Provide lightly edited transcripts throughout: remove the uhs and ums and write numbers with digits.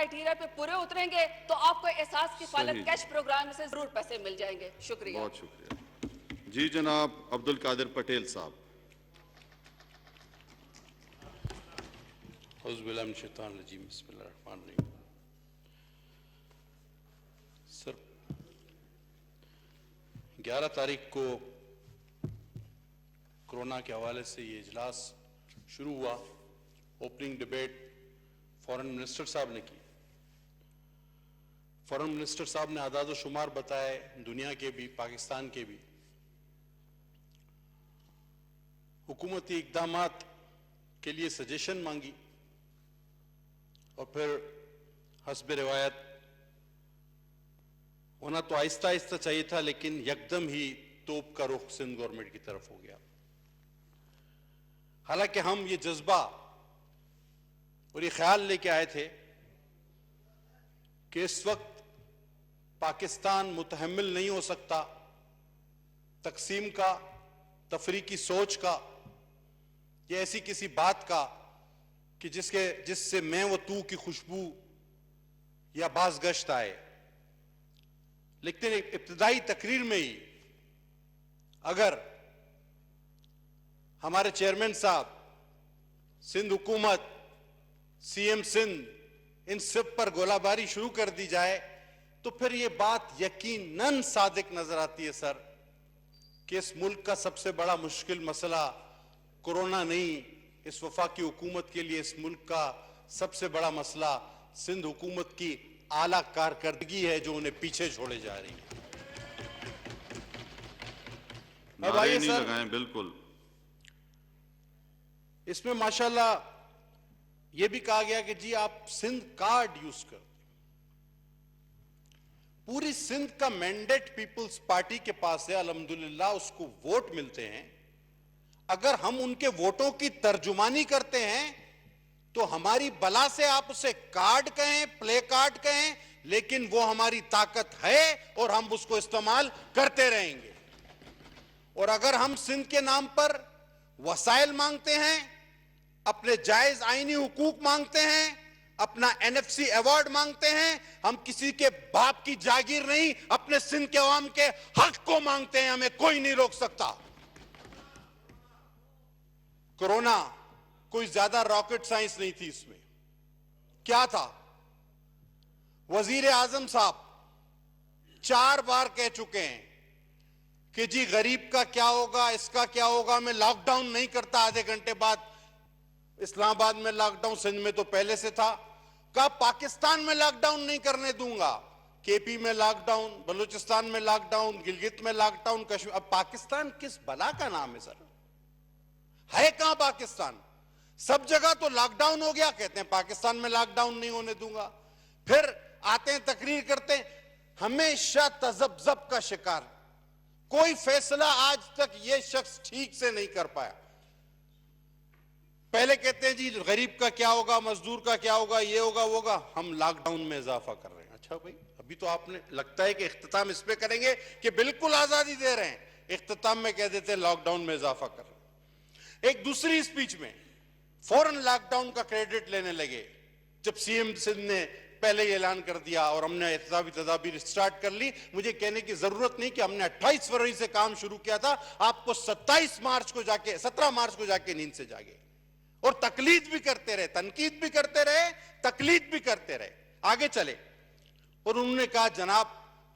Criteria पे पूरे उतरेंगे तो आपको एहसास किफालत कैश प्रोग्राम से जरूर पैसे मिल जाएंगे। शुक्रिया। बहुत शुक्रिया जी। जनाब अब्दुल कादिर पटेल साहब। सर, 11 तारीख को कोरोना के हवाले से ये इजलास शुरू हुआ। ओपनिंग डिबेट फॉरेन मिनिस्टर साहब ने की। फॉरेन मिनिस्टर साहब ने आदाद शुमार बताए, दुनिया के भी, पाकिस्तान के भी। हुकूमती इक़दामात के लिए सजेशन मांगी और फिर हस्ब रिवायत होना तो आहिस्ता आहिस्ता चाहिए था, लेकिन यकदम ही तोप का रुख सिंध गवर्नमेंट की तरफ हो गया। हालांकि हम ये जज्बा और ये ख्याल लेके आए थे कि इस वक्त पाकिस्तान मुतहम्मिल नहीं हो सकता तकसीम का, तफरीकी सोच का, या ऐसी किसी बात का कि जिससे मैं व तू की खुशबू या बाज़गश्त आए। लेकिन एक इब्तिदाई तकरीर में ही अगर हमारे चेयरमैन साहब, सिंध हुकूमत, सीएम सिंध, इन सब पर गोलाबारी शुरू कर दी जाए तो फिर यह बात यकीनन सादिक नजर आती है सर कि इस मुल्क का सबसे बड़ा मुश्किल मसला कोरोना नहीं, इस वफाकी हुकूमत के लिए इस मुल्क का सबसे बड़ा मसला सिंध हुकूमत की आला कारकर्दगी है जो उन्हें पीछे छोड़े जा रही है। अब आइए सर, लगाएं बिल्कुल। इसमें माशाल्लाह यह भी कहा गया कि जी आप सिंध कार्ड यूज कर। पूरी सिंध का मैंडेट पीपल्स पार्टी के पास है, अल्हम्दुलिल्लाह उसको वोट मिलते हैं। अगर हम उनके वोटों की तर्जुमानी करते हैं तो हमारी बला से आप उसे कार्ड कहें, प्ले कार्ड कहें, लेकिन वो हमारी ताकत है और हम उसको इस्तेमाल करते रहेंगे। और अगर हम सिंध के नाम पर वसाइल मांगते हैं, अपने जायज आईनी हुकूक मांगते हैं, अपना एनएफसी अवार्ड मांगते हैं, हम किसी के बाप की जागीर नहीं, अपने सिंध के अवाम के हक को मांगते हैं। हमें कोई नहीं रोक सकता। कोरोना कोई ज्यादा रॉकेट साइंस नहीं थी। इसमें क्या था? वजीर आजम साहब 4 बार कह चुके हैं कि जी गरीब का क्या होगा, इसका क्या होगा, मैं लॉकडाउन नहीं करता। आधे घंटे बाद इस्लामाबाद में लॉकडाउन, सिंध में तो पहले से था। कहा पाकिस्तान में लॉकडाउन नहीं करने दूंगा। केपी में लॉकडाउन, बलूचिस्तान में लॉकडाउन, गिलगित में लॉकडाउन, कश्मीर। अब पाकिस्तान किस बला का नाम है सर? है कहां पाकिस्तान? सब जगह तो लॉकडाउन हो गया, कहते हैं पाकिस्तान में लॉकडाउन नहीं होने दूंगा। फिर आते हैं, तकरीर करते हैं, हमेशा तजब्जब का शिकार। कोई फैसला आज तक यह शख्स ठीक से नहीं कर पाया। पहले कहते हैं जी गरीब का क्या होगा, मजदूर का क्या होगा, ये होगा वो होगा, हम लॉकडाउन में इजाफा कर रहे हैं। अच्छा भाई, अभी तो आपने लगता है कि इख्तिताम इस पे करेंगे कि बिल्कुल आजादी दे रहे हैं, इख्तिताम में कह देते हैं लॉकडाउन में इजाफा कर रहे हैं। एक दूसरी स्पीच में फौरन लॉकडाउन का क्रेडिट लेने लगे जब सीएम सिंध ने पहले ही ऐलान कर दिया और हमने एहतियाती तदाबीर स्टार्ट कर ली। मुझे कहने की जरूरत नहीं कि हमने 28 फरवरी से काम शुरू किया था, आपको 17 मार्च को जाके नींद से जागे और तकलीद भी करते रहे, तनकीद भी करते रहे, तकलीद भी करते रहे, आगे चले। और उन्होंने कहा जनाब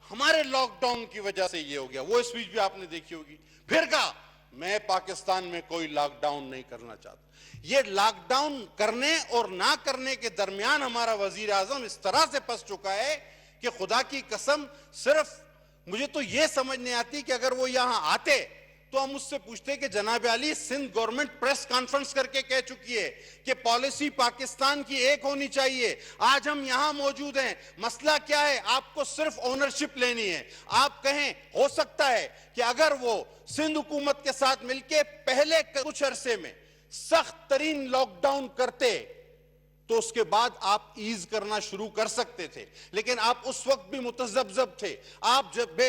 हमारे लॉकडाउन की वजह से ये हो गया। वो स्पीच भी आपने देखी होगी। फिर कहा मैं पाकिस्तान में कोई लॉकडाउन नहीं करना चाहता। ये लॉकडाउन करने और ना करने के दरमियान हमारा वजीर आजम इस तरह से फंस चुका है कि खुदा की कसम, सिर्फ मुझे तो यह समझ नहीं आती कि अगर वो यहां आते तो हम उससे पूछते कि जनाब Ali, Sindh government press conference करके कह चुकी है कि पॉलिसी पाकिस्तान की एक होनी चाहिए। आज हम यहां मौजूद हैं, मसला क्या है? आपको सिर्फ ओनरशिप लेनी है। आप कहें, हो सकता है कि अगर वो सिंध हुकूमत के साथ मिलकर पहले कुछ अरसे में सख्त तरीन लॉकडाउन करते तो उसके बाद आप ईज करना शुरू कर सकते थे, लेकिन आप उस वक्त भी मुतज़ब्ज़ब थे। आप जब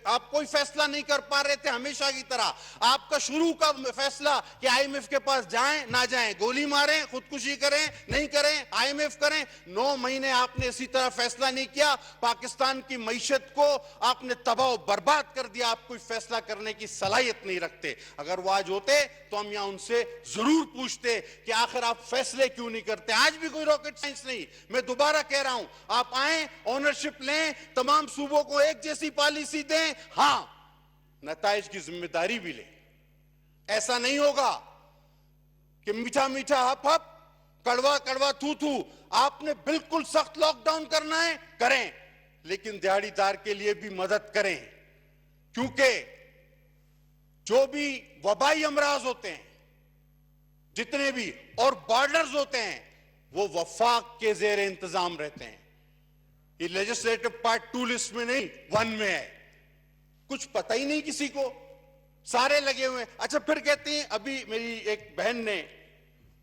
आप कोई फैसला नहीं कर पा रहे थे, हमेशा की तरह आपका शुरू का फैसला कि आईएमएफ के पास जाएं ना जाएं, गोली मारें, खुदकुशी करें नहीं करें, आईएमएफ करें। 9 महीने आपने इसी तरह फैसला नहीं किया, पाकिस्तान की मईशत को आपने तबाह बर्बाद कर दिया। आप कोई फैसला करने की सलाहियत नहीं रखते। अगर वो आज होते तो हम यहां उनसे जरूर पूछते कि आखिर आप फैसले क्यों नहीं करते। आज भी कोई रॉकेट साइंस नहीं, मैं दोबारा कह रहा हूं, आप आए, ओनरशिप लें, तमाम सूबों को एक जैसी पॉलिसी दें, हां नताइज की जिम्मेदारी भी लें। ऐसा नहीं होगा कि मीठा मीठा हप हप, कड़वा कड़वा थू थू। आपने बिल्कुल सख्त लॉकडाउन करना है, करें, लेकिन दिहाड़ीदार के लिए भी मदद करें, क्योंकि जो भी वबाई अमराज होते हैं, जितने भी और बॉर्डर्स होते हैं, वो वफाक के जेर इंतजाम रहते हैं। ये लेजिस्लेटिव पार्ट 2 लिस्ट में नहीं, 1 में है। कुछ पता ही नहीं किसी को, सारे लगे हुए हैं। अच्छा, फिर कहते हैं, अभी मेरी एक बहन ने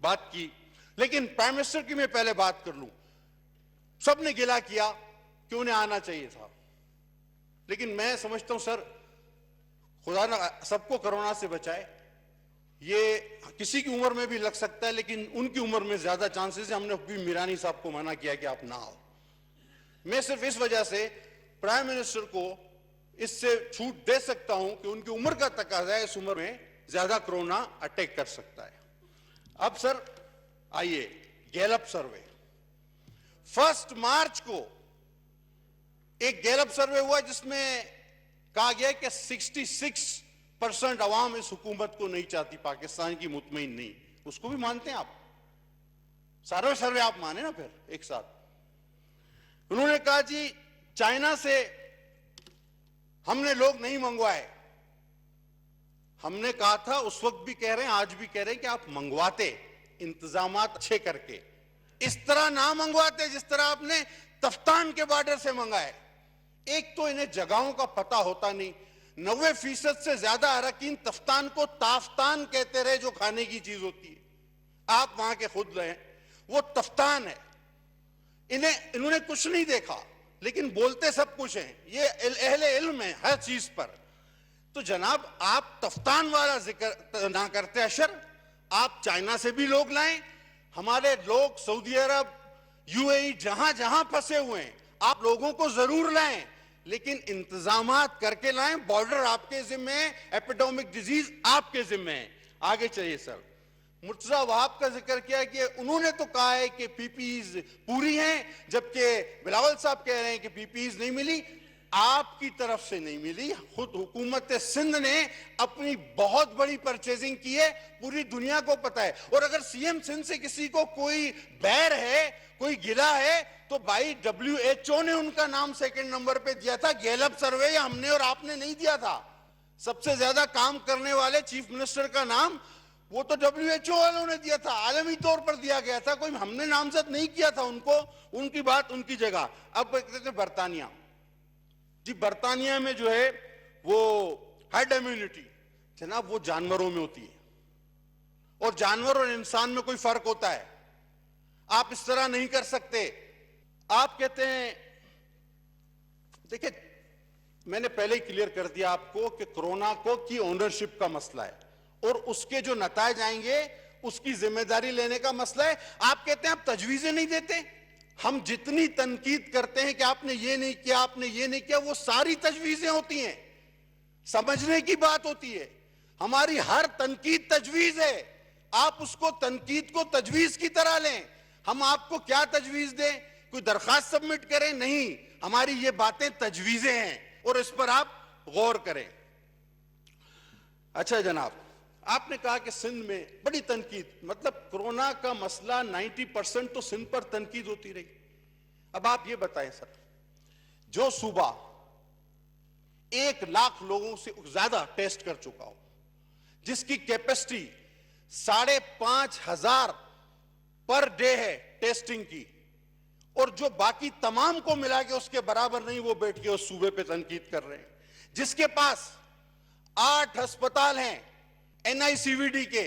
बात की, लेकिन प्राइम मिनिस्टर की मैं पहले बात कर लूं। सबने गिला किया कि उन्हें आना चाहिए था, लेकिन मैं समझता हूं सर, खुदा ना सबको कोरोना से बचाए। ये किसी की उम्र में भी लग सकता है, लेकिन उनकी उम्र में ज्यादा चांसेस है। हमने अभी मीरानी साहब को मना किया कि आप ना आओ। मैं सिर्फ इस वजह से प्राइम मिनिस्टर को इससे छूट दे सकता हूं कि उनकी उम्र का तकाजा है, इस उम्र में ज्यादा कोरोना अटैक कर सकता है। अब सर आइए, गैलप सर्वे। 1 मार्च को एक गैलप सर्वे हुआ जिसमें कहा गया कि 66% अवाम इस हुकूमत को नहीं चाहती, पाकिस्तान की मुतमईन नहीं। उसको भी मानते हैं आप? सारे सर्वे आप माने ना फिर एक साथ। उन्होंने कहा जी चाइना से हमने लोग नहीं मंगवाए। हमने कहा था, उस वक्त भी कह रहे हैं, आज भी कह रहे हैं कि आप मंगवाते, इंतजामात अच्छे करके, इस तरह ना मंगवाते जिस तरह आपने तफ्तान के बॉर्डर से मंगाए। एक तो इन्हें जगहों का पता होता नहीं। 90% से ज्यादा अरकान तफ्तान को ताफ्तान कहते रहे, जो खाने की चीज होती है। आप वहां के खुद रहे, वो तफ्तान है। इन्होंने कुछ नहीं देखा, लेकिन बोलते सब कुछ हैं। ये अहले इल्म है हर चीज पर। तो जनाब, आप तफ्तान वाला जिक्र ना करते अशर, आप चाइना से भी लोग लाएं। हमारे लोग सऊदी अरब, यूएई, जहां जहां फंसे हुए हैं, आप लोगों को जरूर लाएं, लेकिन इंतजामात करके लाएं। बॉर्डर आपके जिम्मे है, एपिडेमिक डिजीज आपके जिम्मे है। आगे चलिए सर। मुर्तजा वहाब का जिक्र किया कि उन्होंने तो कहा है कि पीपीईज पूरी हैं, जबकि बिलावल साहब कह रहे हैं कि पीपीईज नहीं मिली। आपकी तरफ से नहीं मिली, खुद हुकूमत सिंध ने अपनी बहुत बड़ी परचेजिंग की है, पूरी दुनिया को पता है। और अगर सीएम सिंध से किसी को कोई बैर है, कोई गिला है, तो भाई WHO ने उनका नाम 2nd नंबर पे दिया था। गैलप सर्वे हमने और आपने नहीं दिया था। सबसे ज्यादा काम करने वाले चीफ मिनिस्टर का नाम वो तो WHO वालों ने दिया था, आलमी तौर पर दिया गया था। कोई हमने नामजद नहीं किया था उनको। उनकी बात उनकी जगह। अब कहते थे बरतानिया जी, बरतानिया में जो है वो हर्ड इम्यूनिटी, जनाब वो जानवरों में होती है, और जानवर और इंसान में कोई फर्क होता है। आप इस तरह नहीं कर सकते। आप कहते हैं, देखिए मैंने पहले ही क्लियर कर दिया आपको कि कोरोना को की ओनरशिप का मसला है, और उसके जो नतायज आएंगे उसकी जिम्मेदारी लेने का मसला है। आप कहते हैं आप तजवीजें नहीं देते। हम जितनी तनकीद करते हैं कि आपने ये नहीं किया, आपने ये नहीं किया, वो सारी तजवीजें होती हैं, समझने की बात होती है। हमारी हर तनकीद तजवीज है। आप उसको तनकीद को तजवीज की तरह लें। हम आपको क्या तजवीज दें? कोई दरखास्त सबमिट करें? नहीं, हमारी ये बातें तजवीजें हैं और इस पर आप गौर करें। अच्छा जनाब, आपने कहा कि सिंध में बड़ी तनकीद, मतलब कोरोना का मसला 90% तो सिंध पर तनकीद होती रही। अब आप ये बताएं सर, जो सूबा 1 लाख लोगों से ज्यादा टेस्ट कर चुका हो, जिसकी कैपेसिटी 5,500 पर डे है टेस्टिंग की, और जो बाकी तमाम को मिला के उसके बराबर नहीं, वो बैठ के उस सूबे पे तनकीद कर रहे हैं। जिसके पास 8 अस्पताल हैं NICVD के,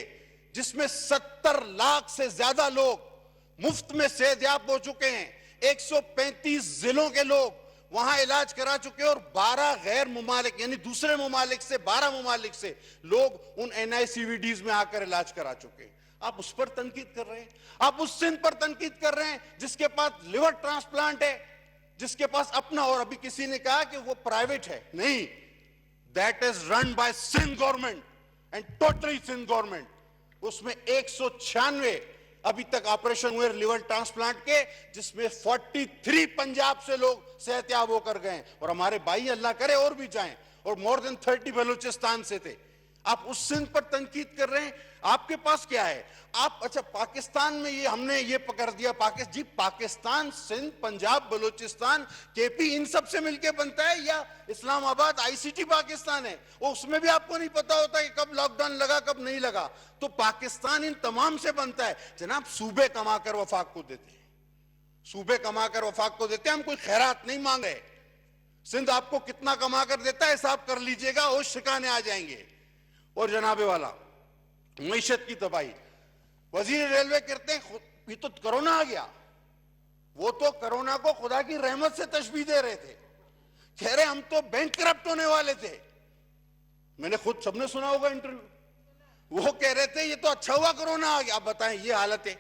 जिसमें 70 लाख से ज्यादा लोग मुफ्त में सेहतयाब हो चुके हैं। 135 जिलों के लोग वहां इलाज करा चुके हैं और 12 गैर मुमालिक यानी दूसरे मुमालिक से 12 मुमालिक से लोग उन NICVDs में आकर इलाज करा चुके हैं। आप उस पर तनकीद कर रहे हैं, आप उस सिंध पर तनकीद कर रहे हैं जिसके पास लिवर ट्रांसप्लांट है, जिसके पास अपना, और अभी किसी ने कहा कि वो प्राइवेट है, नहीं, that is run by Sindh government and totally Sindh government. उसमें 196 अभी तक ऑपरेशन हुए लिवर ट्रांसप्लांट के, जिसमें 43 पंजाब से लोग सेहतयाब होकर गए और हमारे भाई अल्लाह करे और भी जाएं, और मोर देन 30 बलूचिस्तान से थे। आप उस सिंध पर तनकीद कर रहे हैं, आपके पास क्या है? आप अच्छा पाकिस्तान में ये हमने ये पकड़ दिया, पाकिस्तान सिंध पंजाब बलूचिस्तान KP इन सब से मिलकर बनता है या इस्लामाबाद ICT पाकिस्तान है? उसमें भी आपको नहीं पता होता कि कब लॉकडाउन लगा कब नहीं लगा। तो पाकिस्तान इन तमाम से बनता है। जनाब सूबे कमाकर वफाक को देते हैं, सूबे कमाकर वफाक को देते हैं, हम कोई खैरात नहीं मांग रहे। सिंध आपको कितना कमाकर देता है हिसाब कर लीजिएगा, होश ठिकाने आ जाएंगे। और जनाबे वाला मईशत की तबाही, वजीर रेलवे कहते हैं ये तो कोरोना आ गया, वो तो कोरोना को खुदा की रहमत से तशबीह दे रहे थे, कह रहे हम तो बैंकक्रप्ट होने वाले थे। मैंने खुद, सबने सुना होगा इंटरव्यू, वो कह रहे थे ये तो अच्छा हुआ कोरोना आ गया। अब बताएं ये हालत है,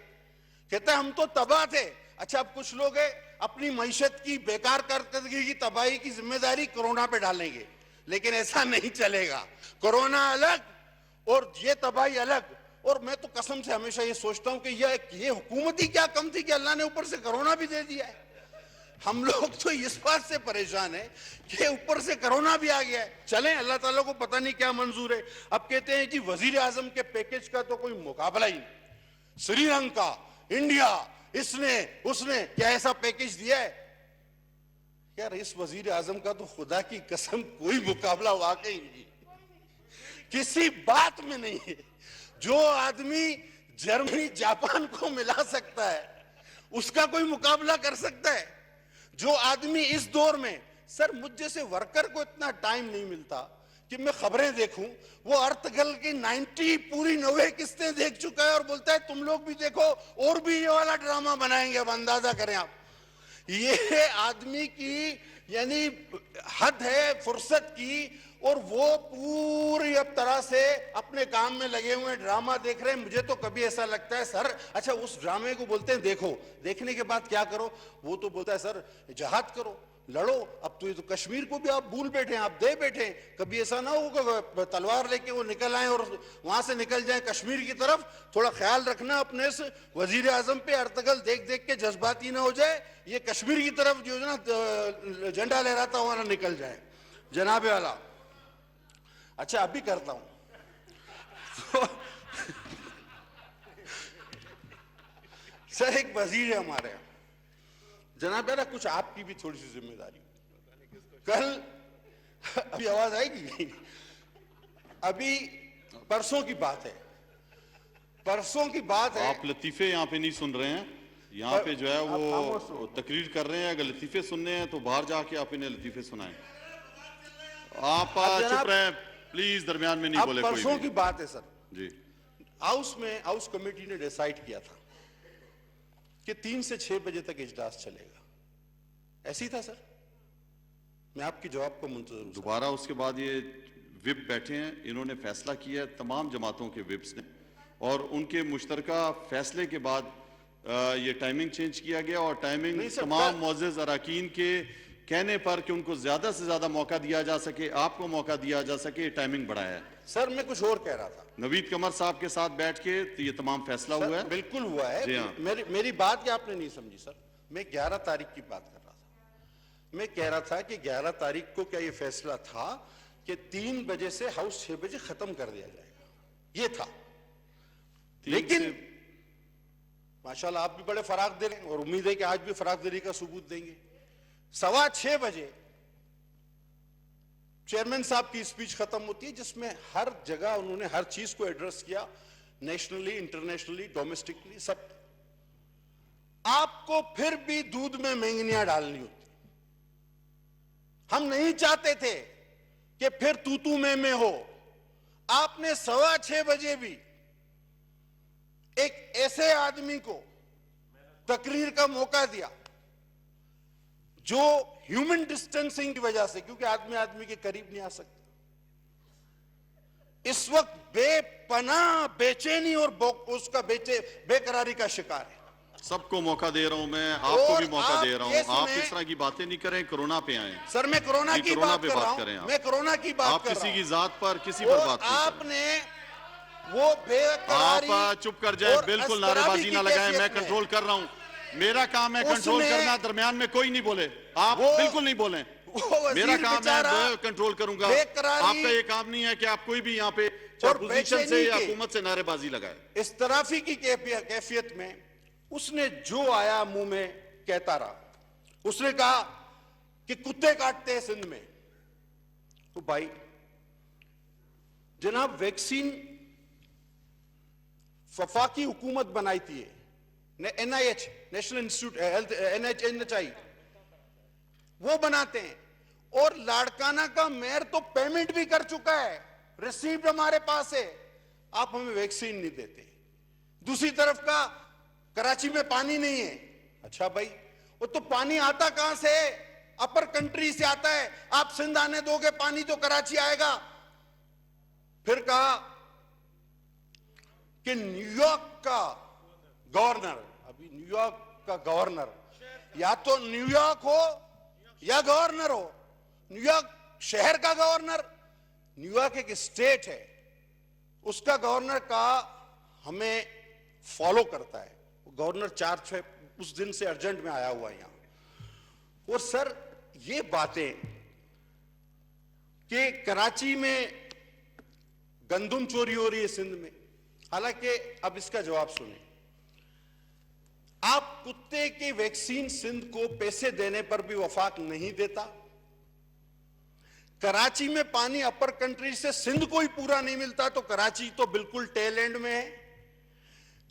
कहते हैं हम तो तबाह थे। अच्छा अब कुछ लोग है अपनी मईशत की बेकार कारकर्दगी की तबाही की जिम्मेदारी कोरोना पे डालेंगे, लेकिन ऐसा नहीं चलेगा। कोरोना अलग और ये तबाही अलग। और मैं तो कसम से हमेशा ये सोचता हूं कि ये हुकूमत ही क्या कम थी कि अल्लाह ने ऊपर से कोरोना भी दे दिया है। हम लोग तो इस बात से परेशान है कि ऊपर से कोरोना भी आ गया है। चलें, अल्लाह ताला को पता नहीं क्या मंजूर है। अब कहते हैं जी वजीर आजम के पैकेज का तो कोई मुकाबला ही नहीं, श्रीलंका, इंडिया, इसने उसने क्या ऐसा पैकेज दिया है? यार इस वजीर आजम का तो खुदा की कसम कोई मुकाबला वाकई नहीं, किसी बात में नहीं है। जो आदमी जर्मनी जापान को मिला सकता है उसका कोई मुकाबला कर सकता है? जो आदमी इस दौर में, सर मुझ जैसे वर्कर को इतना टाइम नहीं मिलता कि मैं खबरें देखूं, वो अर्तगल की 90 पूरी 90 किस्तें देख चुका है और बोलता है तुम लोग भी देखो और भी ये वाला ड्रामा बनाएंगे। अब अंदाजा करें आप, ये आदमी की यानी हद है फुर्सत की, और वो पूरी अब तरह से अपने काम में लगे हुए ड्रामा देख रहे हैं। मुझे तो कभी ऐसा लगता है सर, अच्छा उस ड्रामे को बोलते हैं देखो, देखने के बाद क्या करो? वो तो बोलता है सर जहाद करो, लड़ो। अब तो ये तो कश्मीर को भी आप भूल बैठे हैं, आप दे बैठे हैं। कभी ऐसा ना हो कि तलवार लेके वो निकल आए और वहां से निकल जाए कश्मीर की तरफ। थोड़ा ख्याल रखना अपने इस वजीर आजम पे, अर्तगल देख देख के जज्बाती ना हो जाए, ये कश्मीर की तरफ जो ना झंडा लहराता हुआ ना निकल जाए। जनाबे वाला, अच्छा अभी करता हूं तो सर एक वजीर है हमारे, जनाब यार कुछ आपकी भी थोड़ी सी जिम्मेदारी। कल अभी आवाज आएगी, अभी परसों की बात है, परसों की बात है। आप लतीफे यहाँ पे नहीं सुन रहे हैं, यहाँ पे जो है वो तकरीर कर रहे हैं। अगर लतीफे सुनने हैं तो बाहर जाके आप इन्हें लतीफे सुनाएं। आप चुप रहे प्लीज, दरमियान में नहीं बोले कोई भी। परसों की बात है सर जी, हाउस में हाउस कमेटी ने डिसाइड किया था कि 3 से 6 बजे तक इजलास चलेगा। ऐसी था सर, मैं आपकी जवाब को मुंतजर हूं। दोबारा उसके बाद ये विप बैठे हैं, इन्होंने फैसला किया है तमाम जमातों के विप्स ने, और उनके मुश्तरका फैसले के बाद ये टाइमिंग चेंज किया गया और टाइमिंग तमाम मुअज़्ज़िज़ अरकान के कहने पर कि उनको ज्यादा से ज्यादा मौका दिया जा सके, आपको मौका दिया जा सके, टाइमिंग बढ़ाया है। सर मैं कुछ और कह रहा था, नवीद कमर साहब के साथ बैठ के तो ये तमाम फैसला हुआ है। बिल्कुल हुआ है। जी हाँ। मेरी बात क्या आपने नहीं समझी सर। मैं 11 तारीख की बात कर रहा था। मैं कह रहा था कि 11 तारीख को क्या ये फैसला था कि 3 बजे से हाउस 6 बजे खत्म कर दिया जाएगा, ये था। लेकिन माशाल्लाह आप भी बड़े फराग दे रहे हैं और उम्मीद है कि आज भी फरागदरी का सबूत देंगे। 6:15 बजे चेयरमैन साहब की स्पीच खत्म होती है, जिसमें हर जगह उन्होंने हर चीज को एड्रेस किया, नेशनली, इंटरनेशनली, डोमेस्टिकली, सब। आपको फिर भी दूध में महंगियां डालनी होती। हम नहीं चाहते थे कि फिर तू मैं हो। आपने 6:15 बजे भी एक ऐसे आदमी को तकरीर का मौका दिया, जो ह्यूमन डिस्टेंसिंग की वजह से, क्योंकि आदमी आदमी के करीब नहीं आ सकता, इस वक्त बेपनाह बेचैनी और उसका बेकरारी का शिकार है। सबको मौका दे रहा हूं मैं, आपको भी मौका आप दे रहा ये हूं। आप सुने- इस तरह की बातें नहीं करें, कोरोना पे आए। सर मैं कोरोना जी, की कोरोना बात पे कर बात रहा करें हूं, आप। मैं कोरोना की बात आप कर किसी रहा की हूं। जात पर किसी पर और बात नहीं करें। आपने वो बेकरारी, आप चुप कर जाए, और बिल्कुल अस्तराबी नारेबाजी की ना लगाएं। कैफियत मैं में कंट्रोल कर रहा हूं, मेरा काम है कंट्रोल उसने- करना। दरमियान में कोई नहीं बोले, आप वो- बिल्कुल नहीं बोलें। वो मेरा वजीर काम है, बेचारा मैं कंट्रोल करूंगा। बेकरारी आपका ये काम नहीं है कि आप कोई भी यहाँ पे चाहे और पोजीशन से बेचैनी या के- हुकूमत से नारेबाजी लगाए। इस तराफी की कैफियत में उसने जो आया मुंह में कहता रहा। उसने कहा कि कुत्ते काटते हैं सिंध में। तो भाई जनाब, वैक्सीन वफाकी हुकूमत बनाई थी, NIH, national institute health, NHI, वो बनाते हैं। और लाड़काना का मेयर तो पेमेंट भी कर चुका है, रिसीव्ड हमारे पास है। आप हमें वैक्सीन नहीं देते। दूसरी तरफ का कराची में पानी नहीं है। अच्छा भाई, वो तो पानी आता कहां से है? अपर कंट्री से आता है। आप सिंध आने दोगे पानी तो कराची आएगा। फिर कहा कि न्यूयॉर्क का गवर्नर, अभी न्यूयॉर्क का गवर्नर या तो न्यूयॉर्क हो या गवर्नर हो। न्यूयॉर्क शहर का गवर्नर, न्यूयॉर्क एक स्टेट है, उसका गवर्नर का हमें फॉलो करता है। गवर्नर 4-6 उस दिन से अर्जेंट में आया हुआ यहां। और सर ये बातें कि कराची में गंदुम चोरी हो रही है सिंध में, हालांकि अब इसका जवाब सुने। आप कुत्ते की वैक्सीन सिंध को पैसे देने पर भी वफाक नहीं देता। कराची में पानी अपर कंट्री से सिंध को ही पूरा नहीं मिलता, तो कराची तो बिल्कुल टेल एंड में है।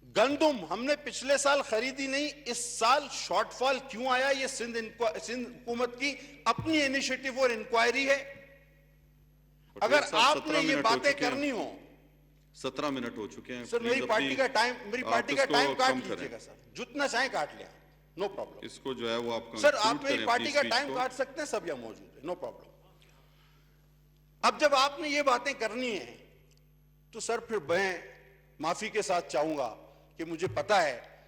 गंदुम हमने पिछले साल खरीदी नहीं, इस साल शॉर्टफॉल क्यों आया? ये सिंध हुकूमत की अपनी इनिशिएटिव और इंक्वायरी है। अगर आपने ये बातें करनी हो, 17 मिनट हो चुके हैं। सर मेरी पार्टी का टाइम काट लीजिएगा सर, जितना चाहे काट लिया, नो प्रॉब्लम। इसको जो है वो आप सर conclude आप मेरी करें पार्टी अपनी का speech टाइम को। काट सकते हैं, सब यहां मौजूद है, नो प्रॉब्लम। अब जब आपने ये बातें करनी है तो सर फिर मैं माफी के साथ चाहूंगा कि मुझे पता है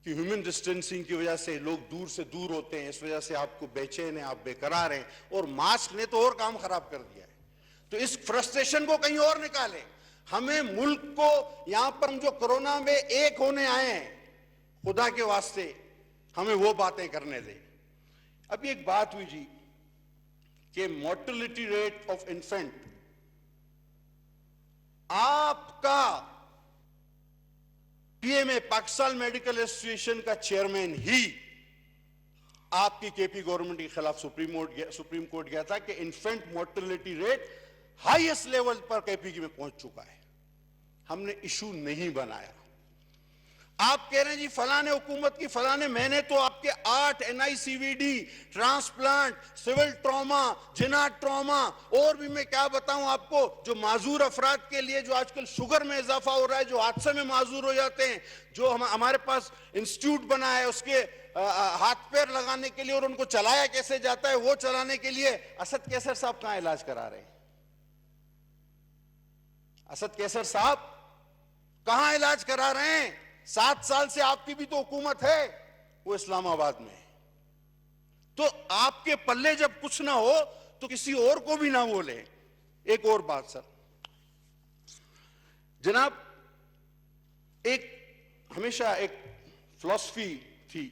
कि ह्यूमन डिस्टेंसिंग की वजह से लोग दूर से दूर होते हैं, इस वजह से आपको बेचैन है, आप बेकरार हैं, और मास्क ने तो और काम खराब कर दिया है। तो इस फ्रस्ट्रेशन को कहीं और निकालें। हमें मुल्क को यहां पर हम जो कोरोना में एक होने आए हैं, खुदा के वास्ते हमें वो बातें करने दें। अभी एक बात हुई जी कि मोर्टेलिटी रेट ऑफ इन्फेंट, आपका PMA पाकिस्तान मेडिकल एसोसिएशन का चेयरमैन ही आपकी केपी गवर्नमेंट के खिलाफ सुप्रीम कोर्ट गया था कि infant mortality rate highest level पर केपी में पहुंच चुका है। हमने इशू नहीं बनाया। आप कह रहे हैं जी फलाने हुकूमत की, फलाने, मैंने तो आपके 8 NICVD, ट्रांसप्लांट, सिविल ट्रॉमा, जिना ट्रॉमा, और भी मैं क्या बताऊं आपको, जो माजूर अफराद के लिए जो आजकल शुगर में इजाफा हो रहा है, जो हादसे में माजूर हो जाते हैं, जो हमारे पास इंस्टीट्यूट बना है उसके हाथ पैर लगाने के लिए, और उनको चलाया कैसे जाता है वो चलाने के लिए असद कैसर साहब कहां इलाज करा रहे हैं? असद कैसर साहब कहां इलाज करा रहे हैं? 7 साल से आपकी भी तो हुकूमत है, वो इस्लामाबाद में है। तो आपके पल्ले जब कुछ ना हो तो किसी और को भी ना बोले। एक और बात सर, जनाब, एक हमेशा एक फिलॉसफी थी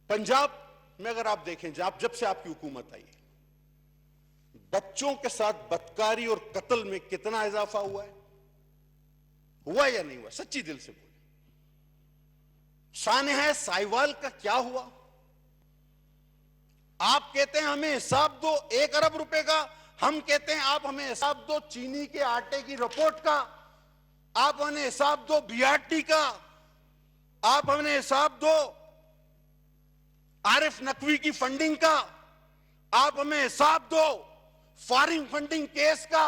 पंजाब में, अगर आप देखें जब से आपकी हुकूमत आई, बच्चों के साथ बदकारी और कत्ल में कितना इजाफा हुआ है? हुआ या नहीं हुआ? सच्ची दिल से बोले। सानेहा साहिवाल का क्या हुआ? आप कहते हैं हमें हिसाब दो 1 अरब रुपए का, हम कहते हैं आप हमें हिसाब दो चीनी के आटे की रिपोर्ट का, आप हमें हिसाब दो BRT का, आप हमें हिसाब दो आरिफ नकवी की फंडिंग का, आप हमें हिसाब दो फॉरेन फंडिंग केस का,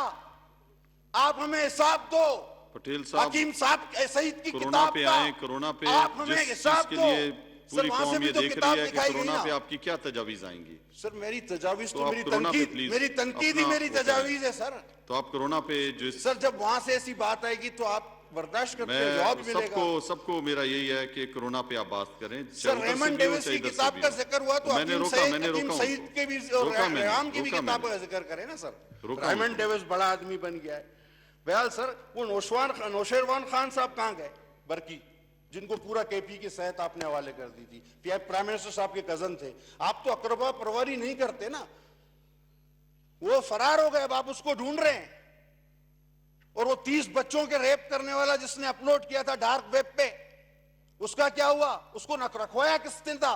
आप हमें हिसाब दो पटेल साहब हकीम साहब शहीद की कोरोना किताब पे का आए, कोरोना पे आप हमें जिस हिसाब चीज के दो। लिए सर, पूरी वहां से कौम भी ये तो देख किताब रही है कि दिखाई गई कोरोना ना। पे आपकी क्या तजावीज आएंगी। सर मेरी तजावीज तो तो आप मेरी कोरोना पे तनकीद प्लीज मेरी तनकीद ही अपना मेरी वो करें। तजावीज है सर। तो आप कोरोना पे जो सर जब वहां से ऐसी बात आएगी तो आप बर्दाश्त करते हैं, जवाब मैं मिलेगा। सबको मेरा यही है कि कोरोना पे आप बात करें, सर चाहे उधर से रेमंड भी हो डेविस चाहे की इधर से किताब भी का हो। जिक्र हुआ तो मैंने रोका हकीम उनको। सईद के भी और रोका मैंने, रेहाम की भी रोका किताबों मैंने। का जिक्र करें ना सर। रोका रेमंड उनको। डेविस बड़ा आदमी बन गया है। बहरहाल सर वो नौशेरवान खान साहब कहाँ गए बरकी, जिनको पूरा केपी की सेहत आपने हवाले कर दी थी, प्राइम मिनिस्टर साहब के कजन थे। आप तो अकरबा परवारी नहीं करते ना, वो फरार हो गए, अब आप उसको ढूंढ रहे हैं। और वो 30 बच्चों के रेप करने वाला जिसने अपलोड किया था डार्क वेब पे, उसका क्या हुआ? उसको रखवाया किसने था?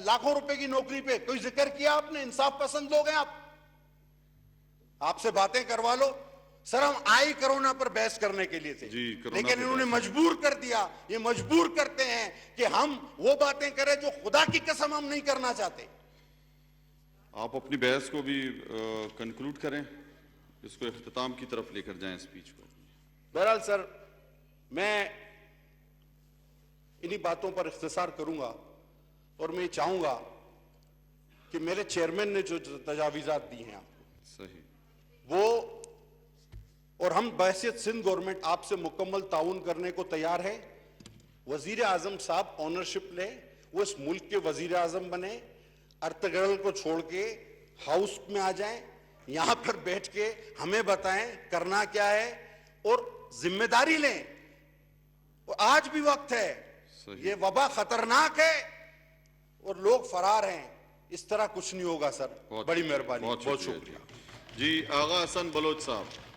लाखों रुपए की नौकरी पे कोई जिक्र किया आपने? इंसाफ पसंद लोग हैं आप, आपसे बातें करवा लो। सर हम आई कोरोना पर बहस करने के लिए थे, जी, कोरोना लेकिन पे इन्होंने बहस। मजबूर कर दिया। ये मजबूर करते हैं कि हम वो बातें करें जो खुदा की कसम हम नहीं करना चाहते। आप अपनी बहस को भी कंक्लूड करें, इसको इख्तिताम की तरफ लेकर जाएं स्पीच को। बहरहाल सर मैं इन्हीं बातों पर इख्तिसार करूंगा और मैं चाहूंगा कि मेरे चेयरमैन ने जो तजावीज़ात दी हैं आपको, सही, वो और हम बहैसियत सिंध गवर्नमेंट आपसे मुकम्मल ताउन करने को तैयार है। वजीर आजम साहब ऑनरशिप ले, वो इस मुल्क के वजीर आजम बने, अर्तगर्ल को छोड़ के हाउस में आ जाएं, यहां पर बैठ के हमें बताएं करना क्या है और जिम्मेदारी लें। और आज भी वक्त है, सही। ये वबा खतरनाक है और लोग फरार हैं। इस तरह कुछ नहीं होगा सर। बड़ी मेहरबानी, बहुत शुक्रिया। जी। आगा हसन बलोच साहब।